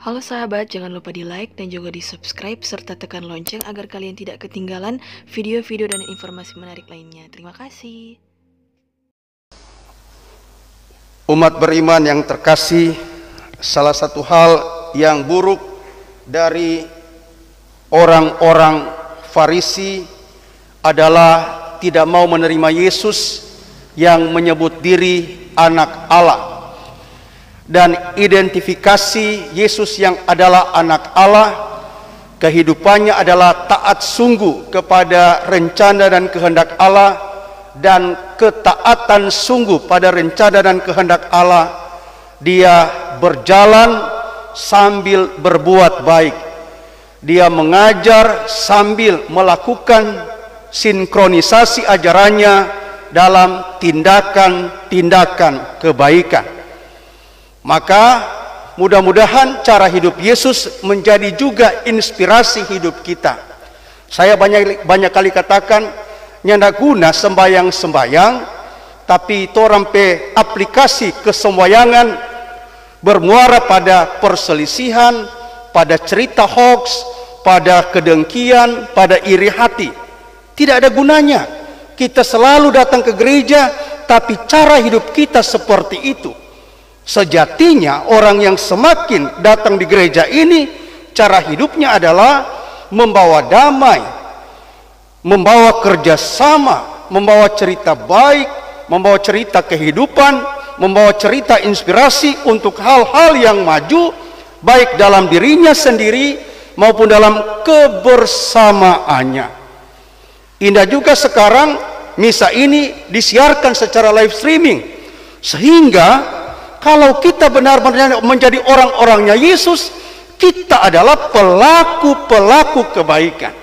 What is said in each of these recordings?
Halo sahabat, jangan lupa di like dan juga di subscribe serta tekan lonceng agar kalian tidak ketinggalan video-video dan informasi menarik lainnya. Terima kasih. Umat beriman yang terkasih, salah satu hal yang buruk dari orang-orang Farisi adalah tidak mau menerima Yesus yang menyebut diri anak Allah. Dan identifikasi Yesus yang adalah anak Allah, kehidupannya adalah taat sungguh kepada rencana dan kehendak Allah, dan ketaatan sungguh pada rencana dan kehendak Allah. Dia berjalan sambil berbuat baik, dia mengajar sambil melakukan sinkronisasi ajarannya dalam tindakan-tindakan kebaikan. Maka mudah-mudahan cara hidup Yesus menjadi juga inspirasi hidup kita. Saya banyak kali katakan, nyanda guna sembayang-sembayang, tapi torang pe aplikasi kesembayangan bermuara pada perselisihan, pada cerita hoax, pada kedengkian, pada iri hati. Tidak ada gunanya. Kita selalu datang ke gereja, tapi cara hidup kita seperti itu. Sejatinya orang yang semakin datang di gereja ini, cara hidupnya adalah membawa damai, membawa kerjasama, membawa cerita baik, membawa cerita kehidupan, membawa cerita inspirasi untuk hal-hal yang maju, baik dalam dirinya sendiri maupun dalam kebersamaannya. Indah juga sekarang misa ini disiarkan secara live streaming, sehingga kalau kita benar-benar menjadi orang-orangnya Yesus, kita adalah pelaku-pelaku kebaikan.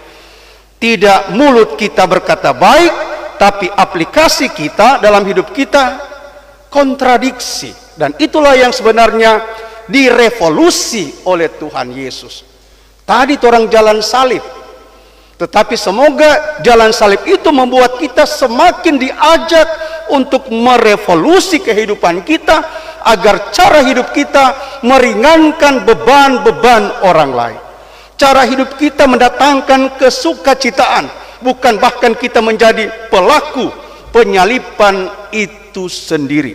Tidak mulut kita berkata baik, tapi aplikasi kita dalam hidup kita kontradiksi. Dan itulah yang sebenarnya direvolusi oleh Tuhan Yesus. Tadi orang jalan salib, tetapi semoga jalan salib itu membuat kita semakin diajak untuk merevolusi kehidupan kita, agar cara hidup kita meringankan beban-beban orang lain. Cara hidup kita mendatangkan kesukacitaan, bukan bahkan kita menjadi pelaku penyalipan itu sendiri.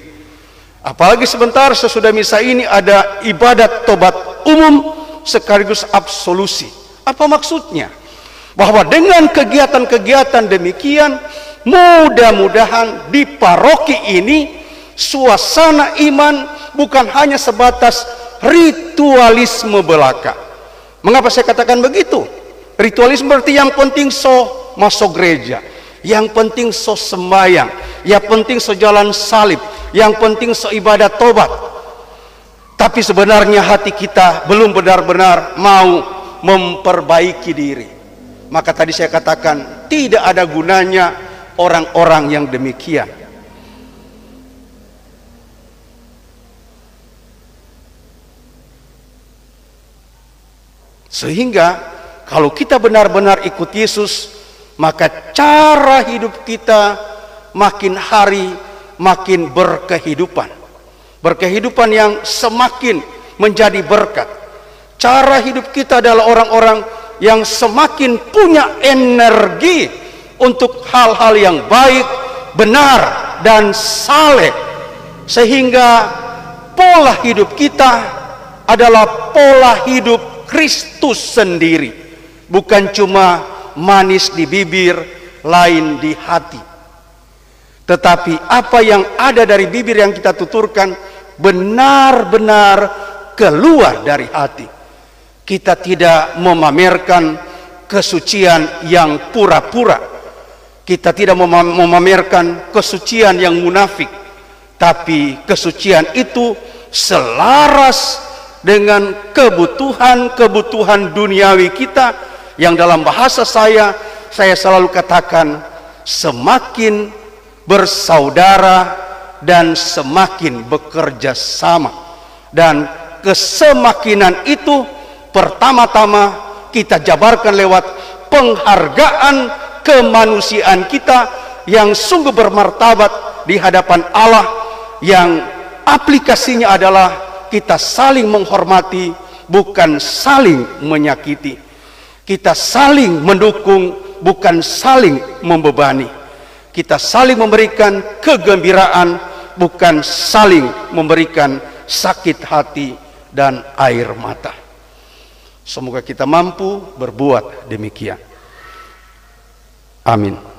Apalagi sebentar sesudah misa ini ada ibadat tobat umum sekaligus absolusi. Apa maksudnya? Bahwa dengan kegiatan-kegiatan demikian, mudah-mudahan di paroki ini suasana iman bukan hanya sebatas ritualisme belaka. Mengapa saya katakan begitu? Ritualisme berarti yang penting so masuk gereja, yang penting so sembahyang, yang penting so jalan salib, yang penting so ibadat tobat. Tapi sebenarnya hati kita belum benar-benar mau memperbaiki diri. Maka tadi saya katakan tidak ada gunanya orang-orang yang demikian. Sehingga kalau kita benar-benar ikut Yesus, maka cara hidup kita makin hari makin berkehidupan. Berkehidupan yang semakin menjadi berkat. Cara hidup kita adalah orang-orang yang semakin punya energi untuk hal-hal yang baik, benar, dan saleh. Sehingga pola hidup kita adalah pola hidup Kristus sendiri, bukan cuma manis di bibir, lain di hati. Tetapi apa yang ada dari bibir yang kita tuturkan benar-benar keluar dari hati. Kita tidak memamerkan kesucian yang pura-pura. Kita tidak memamerkan kesucian yang munafik. Tapi kesucian itu selaras dengan kebutuhan-kebutuhan duniawi kita, yang dalam bahasa saya selalu katakan semakin bersaudara dan semakin bekerja sama. Dan kesemakinan itu pertama-tama kita jabarkan lewat penghargaan kemanusiaan kita yang sungguh bermartabat di hadapan Allah, yang aplikasinya adalah kita saling menghormati, bukan saling menyakiti. Kita saling mendukung, bukan saling membebani. Kita saling memberikan kegembiraan, bukan saling memberikan sakit hati dan air mata. Semoga kita mampu berbuat demikian. Amin.